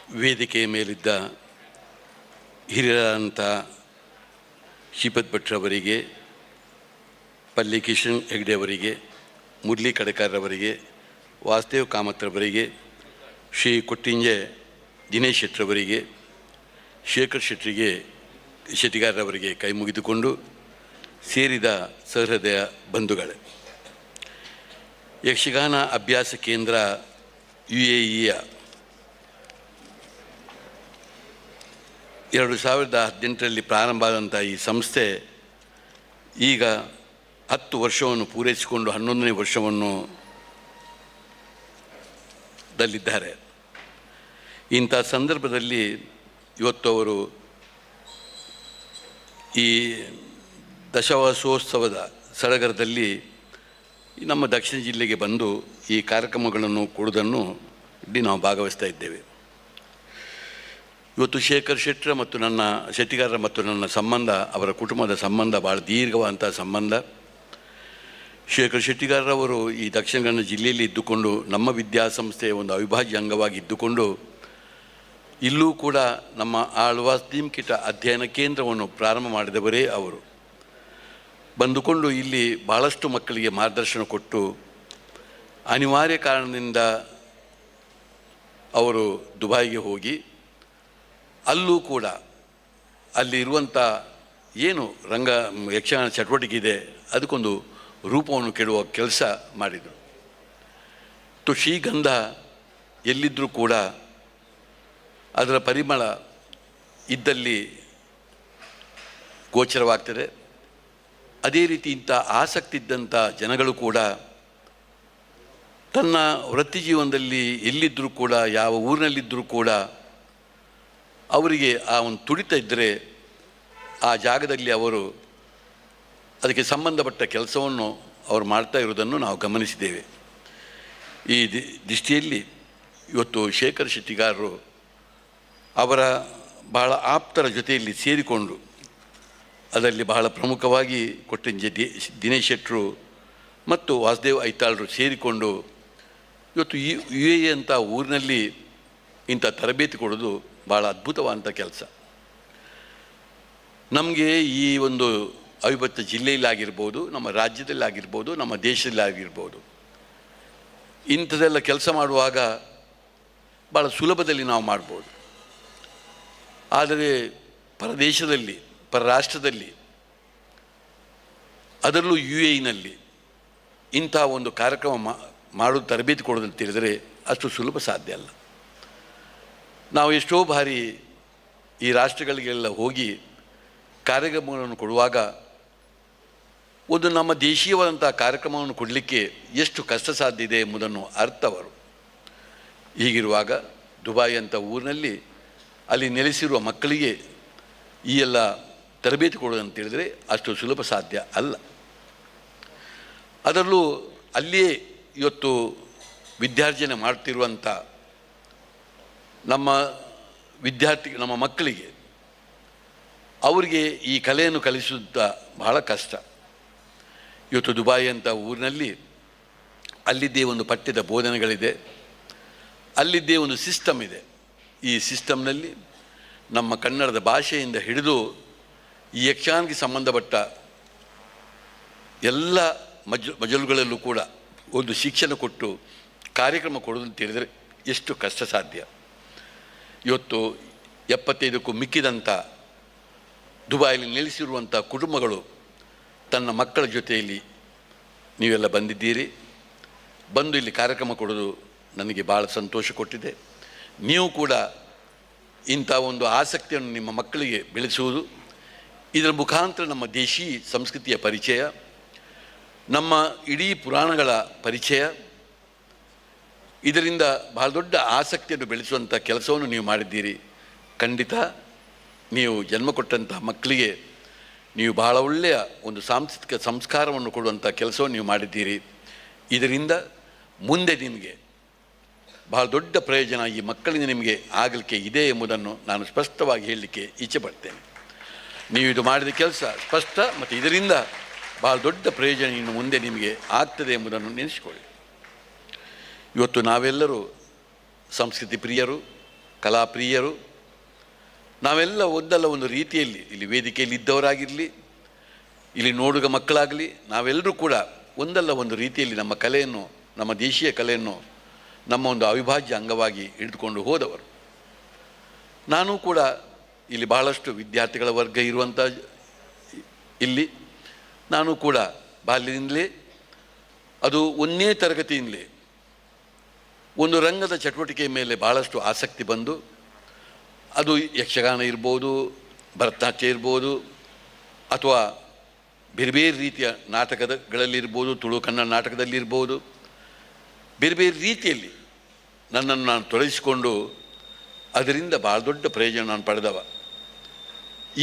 ವೇದಿಕೆಯ ಮೇಲಿದ್ದ ಹಿರಿಯರಾದಂಥ ಶ್ರೀಪತ್ ಭಟ್ರವರಿಗೆ, ಪಲ್ಲಿ ಕಿಶನ್ ಹೆಗ್ಡೆ ಅವರಿಗೆ, ಮುರಳಿ ಕಡಕಾರವರಿಗೆ, ವಾಸುದೇವ್ ಕಾಮತ್ರವರಿಗೆ, ಶ್ರೀ ಕೊಟ್ಟಿಂಜೆ ದಿನೇಶ್ ಶೆಟ್ಟರವರಿಗೆ, ಶೇಖರ್ ಶೆಟ್ಟಿಗಾರರವರಿಗೆ ಕೈ ಮುಗಿದುಕೊಂಡು ಸೇರಿದ ಸಹೃದಯ ಬಂಧುಗಳೇ, ಯಕ್ಷಗಾನ ಅಭ್ಯಾಸ ಕೇಂದ್ರ UAEಯ 2018ರಲ್ಲಿ ಪ್ರಾರಂಭ ಆದಂಥ ಈ ಸಂಸ್ಥೆ ಈಗ 10 ವರ್ಷವನ್ನು ಪೂರೈಸಿಕೊಂಡು 11ನೇ ವರ್ಷವನ್ನು ದಲ್ಲಿದ್ದಾರೆ. ಇಂಥ ಸಂದರ್ಭದಲ್ಲಿ ಇವತ್ತು ಅವರು ಈ ದಶವಾರ್ಷೋತ್ಸವದ ಸಡಗರದಲ್ಲಿ ನಮ್ಮ ದಕ್ಷಿಣ ಜಿಲ್ಲೆಗೆ ಬಂದು ಈ ಕಾರ್ಯಕ್ರಮಗಳನ್ನು ಕೊಡುವುದನ್ನು ನಾವು ಭಾಗವಹಿಸ್ತಾ ಇದ್ದೇವೆ. ಇವತ್ತು ಶೇಖರ್ ಶೆಟ್ಟಿಗಾರರ ಮತ್ತು ನನ್ನ ಸಂಬಂಧ, ಅವರ ಕುಟುಂಬದ ಸಂಬಂಧ ಭಾಳ ದೀರ್ಘವಾದಂಥ ಸಂಬಂಧ. ಶೇಖರ್ ಶೆಟ್ಟಿಗಾರರವರು ಈ ದಕ್ಷಿಣ ಕನ್ನಡ ಜಿಲ್ಲೆಯಲ್ಲಿ ಇದ್ದುಕೊಂಡು ನಮ್ಮ ವಿದ್ಯಾಸಂಸ್ಥೆಯ ಒಂದು ಅವಿಭಾಜ್ಯ ಅಂಗವಾಗಿ ಇದ್ದುಕೊಂಡು ಇಲ್ಲೂ ಕೂಡ ನಮ್ಮ ಆಳ್ವಾಸ್ ಧೀಮ್ಕಿಟ ಅಧ್ಯಯನ ಕೇಂದ್ರವನ್ನು ಪ್ರಾರಂಭ ಮಾಡಿದವರೇ ಅವರು. ಬಂದುಕೊಂಡು ಇಲ್ಲಿ ಭಾಳಷ್ಟು ಮಕ್ಕಳಿಗೆ ಮಾರ್ಗದರ್ಶನ ಕೊಟ್ಟು ಅನಿವಾರ್ಯ ಕಾರಣದಿಂದ ಅವರು ದುಬೈಗೆ ಹೋಗಿ ಅಲ್ಲೂ ಕೂಡ ಅಲ್ಲಿ ಇರುವಂಥ ಏನು ಯಕ್ಷಗಾನ ಚಟುವಟಿಕೆ ಇದೆ ಅದಕ್ಕೊಂದು ರೂಪವನ್ನು ಕೆಡುವ ಕೆಲಸ ಮಾಡಿದರು. ಶ್ರೀಗಂಧ ಎಲ್ಲಿದ್ದರೂ ಕೂಡ ಅದರ ಪರಿಮಳ ಇದ್ದಲ್ಲಿ ಗೋಚರವಾಗ್ತದೆ. ಅದೇ ರೀತಿ ಇಂಥ ಆಸಕ್ತಿ ಇದ್ದಂಥ ಜನಗಳು ಕೂಡ ತನ್ನ ವೃತ್ತಿ ಜೀವನದಲ್ಲಿ ಎಲ್ಲಿದ್ದರೂ ಕೂಡ, ಯಾವ ಊರಿನಲ್ಲಿದ್ದರೂ ಕೂಡ ಅವರಿಗೆ ಆ ಒಂದು ತುಡಿತ ಇದ್ದರೆ ಆ ಜಾಗದಲ್ಲಿ ಅವರು ಅದಕ್ಕೆ ಸಂಬಂಧಪಟ್ಟ ಕೆಲಸವನ್ನು ಅವರು ಮಾಡ್ತಾ ಇರೋದನ್ನು ನಾವು ಗಮನಿಸಿದ್ದೇವೆ. ಈ ದೃಷ್ಟಿಯಲ್ಲಿ ಇವತ್ತು ಶೇಖರ್ ಶೆಟ್ಟಿಗಾರರು ಅವರ ಬಹಳ ಆಪ್ತರ ಜೊತೆಯಲ್ಲಿ ಸೇರಿಕೊಂಡು ಅದರಲ್ಲಿ ಬಹಳ ಪ್ರಮುಖವಾಗಿ ಕೊಟ್ಟಿಂಜೆ ದಿನೇಶ್ ಶೆಟ್ಟರು ಮತ್ತು ವಾಸುದೇವ್ ಐತಾಳರು ಸೇರಿಕೊಂಡು ಇವತ್ತು UAE ಅಂತ ಊರಿನಲ್ಲಿ ಇಂಥ ತರಬೇತಿ ಕೊಡೋದು ಭಾಳ ಅದ್ಭುತವಾದಂಥ ಕೆಲಸ. ನಮಗೆ ಈ ಒಂದು ಅವಿಭಕ್ತ ಜಿಲ್ಲೆಯಲ್ಲಾಗಿರ್ಬೋದು, ನಮ್ಮ ರಾಜ್ಯದಲ್ಲಾಗಿರ್ಬೋದು, ನಮ್ಮ ದೇಶದಲ್ಲಾಗಿರ್ಬೋದು, ಇಂಥದ್ದೆಲ್ಲ ಕೆಲಸ ಮಾಡುವಾಗ ಭಾಳ ಸುಲಭದಲ್ಲಿ ನಾವು ಮಾಡ್ಬೋದು. ಆದರೆ ಪರದೇಶದಲ್ಲಿ, ಪರರಾಷ್ಟ್ರದಲ್ಲಿ, ಅದರಲ್ಲೂ UAEನಲ್ಲಿ ಇಂಥ ಒಂದು ಕಾರ್ಯಕ್ರಮ ಮಾಡೋದು, ತರಬೇತಿ ಕೊಡೋದಂತ ಹೇಳಿದರೆ ಅಷ್ಟು ಸುಲಭ ಸಾಧ್ಯ ಅಲ್ಲ. ನಾವು ಎಷ್ಟೋ ಬಾರಿ ಈ ರಾಷ್ಟ್ರಗಳಿಗೆಲ್ಲ ಹೋಗಿ ಕಾರ್ಯಕ್ರಮಗಳನ್ನು ಕೊಡುವಾಗ ಒಂದು ನಮ್ಮ ದೇಶೀಯವಾದಂಥ ಕಾರ್ಯಕ್ರಮವನ್ನು ಕೊಡಲಿಕ್ಕೆ ಎಷ್ಟು ಕಷ್ಟ ಸಾಧ್ಯ ಇದೆ ಎಂಬುದನ್ನು ಅರ್ಥವರು. ಹೀಗಿರುವಾಗ ದುಬೈ ಅಂತ ಊರಿನಲ್ಲಿ ಅಲ್ಲಿ ನೆಲೆಸಿರುವ ಮಕ್ಕಳಿಗೆ ಈ ಎಲ್ಲ ತರಬೇತಿ ಕೊಡೋದಂತ ಹೇಳಿದರೆ ಅಷ್ಟು ಸುಲಭ ಸಾಧ್ಯ ಅಲ್ಲ. ಅದರಲ್ಲೂ ಅಲ್ಲಿಯೇ ಇವತ್ತು ವಿದ್ಯಾರ್ಜನೆ ಮಾಡ್ತಿರುವಂಥ ನಮ್ಮ ಮಕ್ಕಳಿಗೆ ಅವರಿಗೆ ಈ ಕಲೆಯನ್ನು ಕಲಿಸುತ್ತ ಬಹಳ ಕಷ್ಟ. ಇವತ್ತು ದುಬೈ ಅಂತ ಊರಿನಲ್ಲಿ ಅಲ್ಲಿದ್ದೇ ಒಂದು ಪಠ್ಯದ ಬೋಧನೆಗಳಿದೆ, ಅಲ್ಲಿದ್ದೇ ಒಂದು ಸಿಸ್ಟಮ್ ಇದೆ. ಈ ಸಿಸ್ಟಮ್ನಲ್ಲಿ ನಮ್ಮ ಕನ್ನಡದ ಭಾಷೆಯಿಂದ ಹಿಡಿದು ಈ ಯಕ್ಷಗಾನಕ್ಕೆ ಸಂಬಂಧಪಟ್ಟ ಎಲ್ಲ ಮಜಲುಗಳಲ್ಲೂ ಕೂಡ ಒಂದು ಶಿಕ್ಷಣ ಕೊಟ್ಟು ಕಾರ್ಯಕ್ರಮ ಕೊಡೋದು ಅಂತ ಹೇಳಿದರೆ ಎಷ್ಟು ಕಷ್ಟ ಸಾಧ್ಯ. ಇವತ್ತು 75ಕ್ಕೂ ಮಿಕ್ಕಿದಂಥ ದುಬೈಯಲ್ಲಿ ನೆಲೆಸಿರುವಂಥ ಕುಟುಂಬಗಳು ತನ್ನ ಮಕ್ಕಳ ಜೊತೆಯಲ್ಲಿ ನೀವೆಲ್ಲ ಬಂದಿದ್ದೀರಿ. ಬಂದು ಇಲ್ಲಿ ಕಾರ್ಯಕ್ರಮ ಕೊಡೋದು ನನಗೆ ಭಾಳ ಸಂತೋಷ ಕೊಟ್ಟಿದೆ. ನೀವು ಕೂಡ ಇಂಥ ಒಂದು ಆಸಕ್ತಿಯನ್ನು ನಿಮ್ಮ ಮಕ್ಕಳಿಗೆ ಬೆಳೆಸುವುದು, ಇದರ ಮುಖಾಂತರ ನಮ್ಮ ದೇಶಿ ಸಂಸ್ಕೃತಿಯ ಪರಿಚಯ, ನಮ್ಮ ಇಡೀ ಪುರಾಣಗಳ ಪರಿಚಯ, ಇದರಿಂದ ಬಹಳ ದೊಡ್ಡ ಆಸಕ್ತಿಯನ್ನು ಬೆಳೆಸುವಂಥ ಕೆಲಸವನ್ನು ನೀವು ಮಾಡಿದ್ದೀರಿ. ಖಂಡಿತ ನೀವು ಜನ್ಮ ಕೊಟ್ಟಂಥ ಮಕ್ಕಳಿಗೆ ನೀವು ಬಹಳ ಒಳ್ಳೆಯ ಒಂದು ಸಾಂಸ್ಕೃತಿಕ ಸಂಸ್ಕಾರವನ್ನು ಕೊಡುವಂಥ ಕೆಲಸವನ್ನು ನೀವು ಮಾಡಿದ್ದೀರಿ. ಇದರಿಂದ ಮುಂದೆ ನಿಮಗೆ ಬಹಳ ದೊಡ್ಡ ಪ್ರಯೋಜನ ಈ ಮಕ್ಕಳಿಂದ ನಿಮಗೆ ಆಗಲಿಕ್ಕೆ ಇದೆ ಎಂಬುದನ್ನು ನಾನು ಸ್ಪಷ್ಟವಾಗಿ ಹೇಳಲಿಕ್ಕೆ ಇಚ್ಛೆಪಡ್ತೇನೆ. ನೀವು ಇದು ಮಾಡಿದ ಕೆಲಸ ಸ್ಪಷ್ಟ, ಮತ್ತು ಇದರಿಂದ ಭಾಳ ದೊಡ್ಡ ಪ್ರಯೋಜನ ಇನ್ನು ಮುಂದೆ ನಿಮಗೆ ಆಗ್ತದೆ ಎಂಬುದನ್ನು ನೆನೆಸಿಕೊಳ್ಳಿ. ಇವತ್ತು ನಾವೆಲ್ಲರೂ ಸಂಸ್ಕೃತಿ ಪ್ರಿಯರು, ಕಲಾಪ್ರಿಯರು. ನಾವೆಲ್ಲ ಒಂದಲ್ಲ ಒಂದು ರೀತಿಯಲ್ಲಿ ಇಲ್ಲಿ ವೇದಿಕೆಯಲ್ಲಿ ಇದ್ದವರಾಗಿರಲಿ, ಇಲ್ಲಿ ನೋಡುಗ ಮಕ್ಕಳಾಗಲಿ, ನಾವೆಲ್ಲರೂ ಕೂಡ ಒಂದಲ್ಲ ಒಂದು ರೀತಿಯಲ್ಲಿ ನಮ್ಮ ಕಲೆಯನ್ನು, ನಮ್ಮ ದೇಶೀಯ ಕಲೆಯನ್ನು ನಮ್ಮ ಒಂದು ಅವಿಭಾಜ್ಯ ಅಂಗವಾಗಿ ಹಿಡಿದುಕೊಂಡು ಹೋದವರು. ನಾನು ಕೂಡ ಇಲ್ಲಿ ಬಹಳಷ್ಟು ವಿದ್ಯಾರ್ಥಿಗಳ ವರ್ಗ ಇರುವಂಥ ಇಲ್ಲಿ ನಾನು ಕೂಡ ಬಾಲ್ಯದಿಂದಲೇ, ಅದು 1ನೇ ತರಗತಿಯಿಂದಲೇ ಒಂದು ರಂಗದ ಚಟುವಟಿಕೆಯ ಮೇಲೆ ಭಾಳಷ್ಟು ಆಸಕ್ತಿ ಬಂದು, ಅದು ಯಕ್ಷಗಾನ ಇರ್ಬೋದು, ಭರತನಾಟ್ಯ ಇರ್ಬೋದು, ಅಥವಾ ಬೇರೆ ಬೇರೆ ರೀತಿಯ ನಾಟಕಗಳಲ್ಲಿರ್ಬೋದು, ತುಳು ಕನ್ನಡ ನಾಟಕದಲ್ಲಿರ್ಬೋದು, ಬೇರೆ ಬೇರೆ ರೀತಿಯಲ್ಲಿ ನನ್ನನ್ನು ನಾನು ತೊಡಗಿಸಿಕೊಂಡು ಅದರಿಂದ ಭಾಳ ದೊಡ್ಡ ಪ್ರಯೋಜನ ನಾನು ಪಡೆದವ.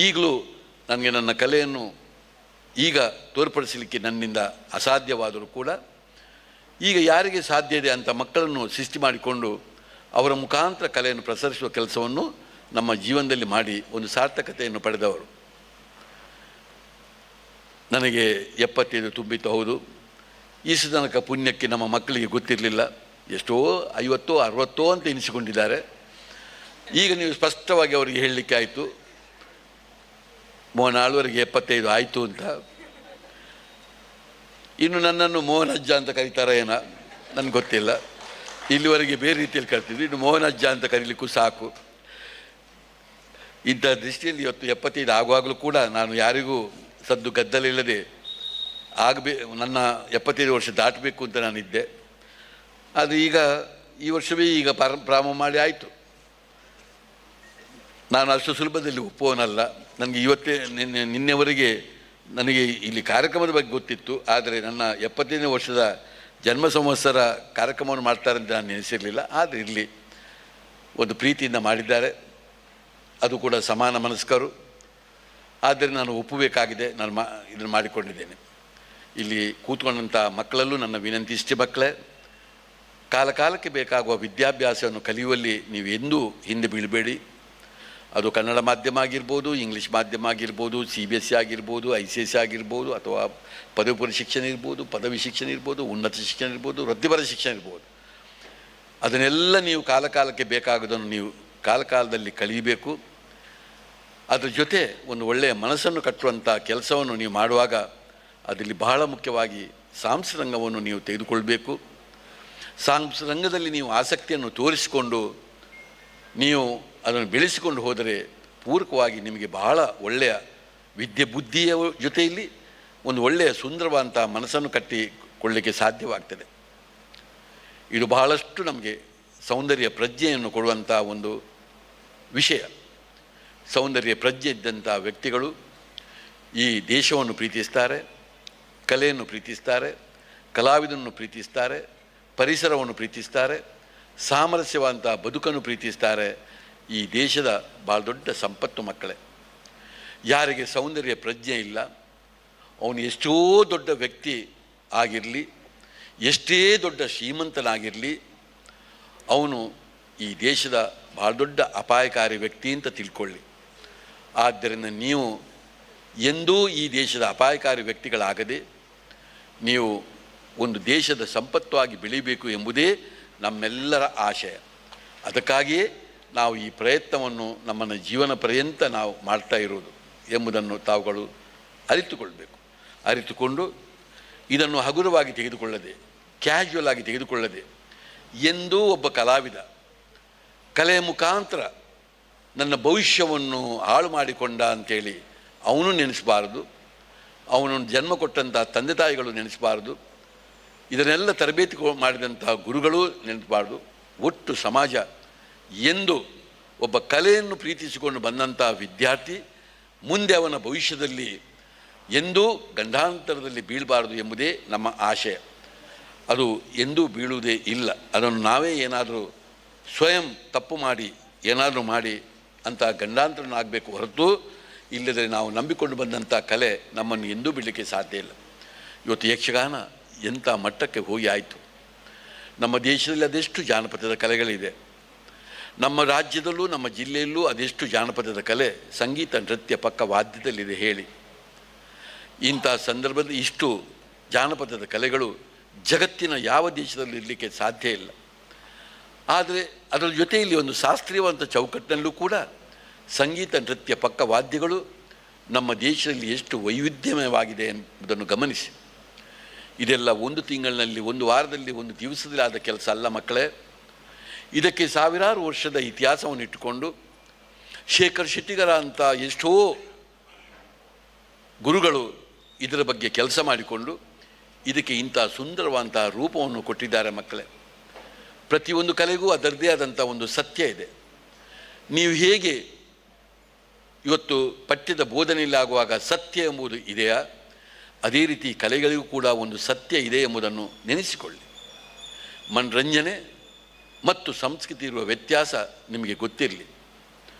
ಈಗಲೂ ನನಗೆ ನನ್ನ ಕಲೆಯನ್ನು ಈಗ ತೋರ್ಪಡಿಸಲಿಕ್ಕೆ ನನ್ನಿಂದ ಅಸಾಧ್ಯವಾದರೂ ಕೂಡ ಈಗ ಯಾರಿಗೆ ಸಾಧ್ಯ ಇದೆ ಅಂಥ ಮಕ್ಕಳನ್ನು ಸೃಷ್ಟಿ ಮಾಡಿಕೊಂಡು ಅವರ ಮುಖಾಂತರ ಕಲೆಯನ್ನು ಪ್ರಸರಿಸುವ ಕೆಲಸವನ್ನು ನಮ್ಮ ಜೀವನದಲ್ಲಿ ಮಾಡಿ ಒಂದು ಸಾರ್ಥಕತೆಯನ್ನು ಪಡೆದವರು. ನನಗೆ 75 ತುಂಬಿತ್ತು, ಹೌದು. ಈಸು ತನಕ ಪುಣ್ಯಕ್ಕೆ ನಮ್ಮ ಮಕ್ಕಳಿಗೆ ಗೊತ್ತಿರಲಿಲ್ಲ, ಎಷ್ಟೋ 50 60 ಅಂತ ಎನಿಸಿಕೊಂಡಿದ್ದಾರೆ. ಈಗ ನೀವು ಸ್ಪಷ್ಟವಾಗಿ ಅವರಿಗೆ ಹೇಳಲಿಕ್ಕೆ ಆಯಿತು, ಮೋಹನ್ ಆಳ್ವರಿಗೆ 75 ಆಯಿತು ಅಂತ. ಇನ್ನು ನನ್ನನ್ನು ಮೋಹನ್ ಅಜ್ಜ ಅಂತ ಕರೀತಾರ ಏನೋ ನನಗೆ ಗೊತ್ತಿಲ್ಲ. ಇಲ್ಲಿವರೆಗೆ ಬೇರೆ ರೀತಿಯಲ್ಲಿ ಕರಿತಿದ್ವಿ, ಇನ್ನು ಮೋಹನ್ ಅಜ್ಜ ಅಂತ ಕರೀಲಿಕ್ಕೂ ಸಾಕು. ಇಂಥ ದೃಷ್ಟಿಯಲ್ಲಿ ಇವತ್ತು 75 ಆಗುವಾಗಲೂ ಕೂಡ ನಾನು ಯಾರಿಗೂ ಸದ್ದು ಗದ್ದಲಿಲ್ಲದೆ ನನ್ನ 75 ವರ್ಷ ದಾಟಬೇಕು ಅಂತ ನಾನಿದ್ದೆ. ಅದು ಈಗ ಈ ವರ್ಷವೇ ಈಗ ಪ್ರಾರಂಭ ಮಾಡಿ ಆಯಿತು. ನಾನು ಅಷ್ಟು ಸುಲಭದಲ್ಲಿ ಒಪ್ಪುವನಲ್ಲ. ನನಗೆ ನಿನ್ನೆವರೆಗೆ ನನಗೆ ಇಲ್ಲಿ ಕಾರ್ಯಕ್ರಮದ ಬಗ್ಗೆ ಗೊತ್ತಿತ್ತು, ಆದರೆ ನನ್ನ 75ನೇ ವರ್ಷದ ಜನ್ಮ ಸಂವತ್ಸರ ಕಾರ್ಯಕ್ರಮವನ್ನು ಮಾಡ್ತಾರೆ ಅಂತ ನಾನು ನೆನೆಸಿರಲಿಲ್ಲ. ಆದರೆ ಇರಲಿ, ಒಂದು ಪ್ರೀತಿಯಿಂದ ಮಾಡಿದ್ದಾರೆ, ಅದು ಕೂಡ ಸಮಾನ ಮನಸ್ಕರು. ಆದರೆ ನಾನು ಒಪ್ಪಬೇಕಾಗಿದೆ, ನಾನು ಇದನ್ನು ಮಾಡಿಕೊಂಡಿದ್ದೇನೆ. ಇಲ್ಲಿ ಕೂತ್ಕೊಂಡಂಥ ಮಕ್ಕಳಲ್ಲೂ ನನ್ನ ವಿನಂತಿ ಇಷ್ಟೇ, ಮಕ್ಕಳೇ, ಕಾಲಕ್ಕೆ ಬೇಕಾಗುವ ವಿದ್ಯಾಭ್ಯಾಸವನ್ನು ಕಲಿಯುವಲ್ಲಿ ನೀವು ಎಂದೂ ಹಿಂದೆ ಬೀಳಬೇಡಿ. ಅದು ಕನ್ನಡ ಮಾಧ್ಯಮ ಆಗಿರ್ಬೋದು, ಇಂಗ್ಲೀಷ್ ಮಾಧ್ಯಮ ಆಗಿರ್ಬೋದು, CBSE ಆಗಿರ್ಬೋದು, ICSE ಆಗಿರ್ಬೋದು, ಅಥವಾ ಪದವಿ ಪೂರ್ವ ಶಿಕ್ಷಣ ಇರ್ಬೋದು, ಪದವಿ ಶಿಕ್ಷಣ ಇರ್ಬೋದು, ಉನ್ನತ ಶಿಕ್ಷಣ ಇರ್ಬೋದು, ವೃತ್ತಿಪರ ಶಿಕ್ಷಣ ಇರ್ಬೋದು. ಅದನ್ನೆಲ್ಲ ನೀವು ಕಾಲಕ್ಕೆ ಬೇಕಾಗೋದನ್ನು ನೀವು ಕಾಲದಲ್ಲಿ ಕಲಿಯಬೇಕು. ಅದರ ಜೊತೆ ಒಂದು ಒಳ್ಳೆಯ ಮನಸ್ಸನ್ನು ಕಟ್ಟುವಂಥ ಕೆಲಸವನ್ನು ನೀವು ಮಾಡುವಾಗ ಅದರಲ್ಲಿ ಬಹಳ ಮುಖ್ಯವಾಗಿ ಸಾಂಸ್ಕೃತಿಕವನ್ನು ನೀವು ತೆಗೆದುಕೊಳ್ಬೇಕು. ಸಾಂಸ್ಕೃತಿಕದಲ್ಲಿ ನೀವು ಆಸಕ್ತಿಯನ್ನು ತೋರಿಸಿಕೊಂಡು ನೀವು ಅದನ್ನು ಬೆಳೆಸಿಕೊಂಡು ಹೋದರೆ ಪೂರಕವಾಗಿ ನಿಮಗೆ ಬಹಳ ಒಳ್ಳೆಯ ವಿದ್ಯೆ ಬುದ್ಧಿಯ ಜೊತೆಯಲ್ಲಿ ಒಂದು ಒಳ್ಳೆಯ ಸುಂದರವಾದಂಥ ಮನಸ್ಸನ್ನು ಕಟ್ಟಿಕೊಳ್ಳಲಿಕ್ಕೆ ಸಾಧ್ಯವಾಗ್ತದೆ. ಇದು ಬಹಳಷ್ಟು ನಮಗೆ ಸೌಂದರ್ಯ ಪ್ರಜ್ಞೆಯನ್ನು ಕೊಡುವಂಥ ಒಂದು ವಿಷಯ. ಸೌಂದರ್ಯ ಪ್ರಜ್ಞೆ ಇದ್ದಂಥ ವ್ಯಕ್ತಿಗಳು ಈ ದೇಶವನ್ನು ಪ್ರೀತಿಸ್ತಾರೆ, ಕಲೆಯನ್ನು ಪ್ರೀತಿಸ್ತಾರೆ, ಕಲಾವಿದನನ್ನು ಪ್ರೀತಿಸ್ತಾರೆ, ಪರಿಸರವನ್ನು ಪ್ರೀತಿಸ್ತಾರೆ, ಸಾಮರಸ್ಯವಾದಂಥ ಬದುಕನ್ನು ಪ್ರೀತಿಸ್ತಾರೆ. ಈ ದೇಶದ ಭಾಳ ದೊಡ್ಡ ಸಂಪತ್ತು ಮಕ್ಕಳೇ. ಯಾರಿಗೆ ಸೌಂದರ್ಯ ಪ್ರಜ್ಞೆ ಇಲ್ಲ, ಅವನು ಎಷ್ಟೋ ದೊಡ್ಡ ವ್ಯಕ್ತಿ ಆಗಿರಲಿ, ಎಷ್ಟೇ ದೊಡ್ಡ ಶ್ರೀಮಂತನಾಗಿರಲಿ, ಅವನು ಈ ದೇಶದ ಭಾಳ ದೊಡ್ಡ ಅಪಾಯಕಾರಿ ವ್ಯಕ್ತಿ ಅಂತ ತಿಳ್ಕೊಳ್ಳಿ. ಆದ್ದರಿಂದ ನೀವು ಎಂದೂ ಈ ದೇಶದ ಅಪಾಯಕಾರಿ ವ್ಯಕ್ತಿಗಳಾಗದೆ ನೀವು ಒಂದು ದೇಶದ ಸಂಪತ್ತಾಗಿ ಬೆಳೀಬೇಕು ಎಂಬುದೇ ನಮ್ಮೆಲ್ಲರ ಆಶಯ. ಅದಕ್ಕಾಗಿಯೇ ನಾವು ಈ ಪ್ರಯತ್ನವನ್ನು ನಮ್ಮನ್ನು ಜೀವನ ಪರ್ಯಂತ ನಾವು ಮಾಡ್ತಾ ಇರೋದು ಎಂಬುದನ್ನು ತಾವುಗಳು ಅರಿತುಕೊಳ್ಬೇಕು. ಅರಿತುಕೊಂಡು ಇದನ್ನು ಹಗುರವಾಗಿ ತೆಗೆದುಕೊಳ್ಳದೆ, ಕ್ಯಾಶುವಲ್ ಆಗಿ ತೆಗೆದುಕೊಳ್ಳದೆ, ಎಂದೂ ಒಬ್ಬ ಕಲಾವಿದ ಕಲೆಯ ಮುಖಾಂತರ ನನ್ನ ಭವಿಷ್ಯವನ್ನು ಹಾಳು ಮಾಡಿಕೊಂಡ ಅಂಥೇಳಿ ಅವನು ನೆನೆಸಬಾರದು, ಅವನನ್ನು ಜನ್ಮ ಕೊಟ್ಟಂಥ ತಂದೆ ತಾಯಿಗಳು ನೆನೆಸಬಾರದು, ಇದನ್ನೆಲ್ಲ ತರಬೇತಿ ಮಾಡಿದಂಥ ಗುರುಗಳು ನೆನೆಸಬಾರ್ದು. ಒಟ್ಟು ಸಮಾಜ ಎಂದು ಒಬ್ಬ ಕಲೆಯನ್ನು ಪ್ರೀತಿಸಿಕೊಂಡು ಬಂದಂಥ ವಿದ್ಯಾರ್ಥಿ ಮುಂದೆ ಅವನ ಭವಿಷ್ಯದಲ್ಲಿ ಎಂದೂ ಗಂಡಾಂತರದಲ್ಲಿ ಬೀಳಬಾರದು ಎಂಬುದೇ ನಮ್ಮ ಆಶಯ. ಅದು ಎಂದೂ ಬೀಳುವುದೇ ಇಲ್ಲ. ಅದನ್ನು ನಾವೇ ಏನಾದರೂ ಸ್ವಯಂ ತಪ್ಪು ಮಾಡಿ ಏನಾದರೂ ಮಾಡಿ ಅಂತ ಗಂಡಾಂತರನಾಗಬೇಕು ಹೊರತು, ಇಲ್ಲದೆ ನಾವು ನಂಬಿಕೊಂಡು ಬಂದಂಥ ಕಲೆ ನಮ್ಮನ್ನು ಎಂದೂ ಬಿಡಲಿಕ್ಕೆ ಸಾಧ್ಯ ಇಲ್ಲ. ಇವತ್ತು ಯಕ್ಷಗಾನ ಎಂಥ ಮಟ್ಟಕ್ಕೆ ಹೋಗಿ ಆಯಿತು. ನಮ್ಮ ದೇಶದಲ್ಲಿ ಅದೆಷ್ಟು ಜಾನಪದದ ಕಲೆಗಳಿದೆ, ನಮ್ಮ ರಾಜ್ಯದಲ್ಲೂ ನಮ್ಮ ಜಿಲ್ಲೆಯಲ್ಲೂ ಅದೆಷ್ಟು ಜಾನಪದದ ಕಲೆ, ಸಂಗೀತ ನೃತ್ಯ ಪಕ್ಕ ವಾದ್ಯದಲ್ಲಿದೆ ಹೇಳಿ. ಇಂಥ ಸಂದರ್ಭದಲ್ಲಿ ಇಷ್ಟು ಜಾನಪದದ ಕಲೆಗಳು ಜಗತ್ತಿನ ಯಾವ ದೇಶದಲ್ಲೂ ಇರಲಿಕ್ಕೆ ಸಾಧ್ಯ ಇಲ್ಲ. ಆದರೆ ಅದರ ಜೊತೆಯಲ್ಲಿ ಒಂದು ಶಾಸ್ತ್ರೀಯವಂತ ಚೌಕಟ್ಟಿನಲ್ಲೂ ಕೂಡ ಸಂಗೀತ ನೃತ್ಯ ಪಕ್ಕ ವಾದ್ಯಗಳು ನಮ್ಮ ದೇಶದಲ್ಲಿ ಎಷ್ಟು ವೈವಿಧ್ಯಮಯವಾಗಿದೆ ಎಂಬುದನ್ನು ಗಮನಿಸಿ. ಇದೆಲ್ಲ ಒಂದು ತಿಂಗಳಿನಲ್ಲಿ, ಒಂದು ವಾರದಲ್ಲಿ, ಒಂದು ದಿವಸದಲ್ಲಿ ಆದ ಕೆಲಸ ಅಲ್ಲ ಮಕ್ಕಳೇ. ಇದಕ್ಕೆ ಸಾವಿರಾರು ವರ್ಷದ ಇತಿಹಾಸವನ್ನು ಇಟ್ಟುಕೊಂಡು ಶೇಖರ್ ಶೆಟ್ಟಿಗರ ಅಂತ ಎಷ್ಟೋ ಗುರುಗಳು ಇದರ ಬಗ್ಗೆ ಕೆಲಸ ಮಾಡಿಕೊಂಡು ಇದಕ್ಕೆ ಇಂಥ ಸುಂದರವಾದಂಥ ರೂಪವನ್ನು ಕೊಟ್ಟಿದ್ದಾರೆ ಮಕ್ಕಳೇ. ಪ್ರತಿಯೊಂದು ಕಲೆಗೂ ಅದರದ್ದೇ ಆದಂಥ ಒಂದು ಸತ್ಯ ಇದೆ. ನೀವು ಹೇಗೆ ಇವತ್ತು ಪಠ್ಯದ ಬೋಧನೆಯಲ್ಲಿ ಆಗುವಾಗ ಸತ್ಯ ಎಂಬುದು ಇದೆಯಾ, ಅದೇ ರೀತಿ ಕಲೆಗಳಿಗೂ ಕೂಡ ಒಂದು ಸತ್ಯ ಇದೆ ಎಂಬುದನ್ನು ನೆನೆಸಿಕೊಳ್ಳಿ. ಮನರಂಜನೆ ಮತ್ತು ಸಂಸ್ಕೃತಿ ಇರುವ ವ್ಯತ್ಯಾಸ ನಿಮಗೆ ಗೊತ್ತಿರಲಿ.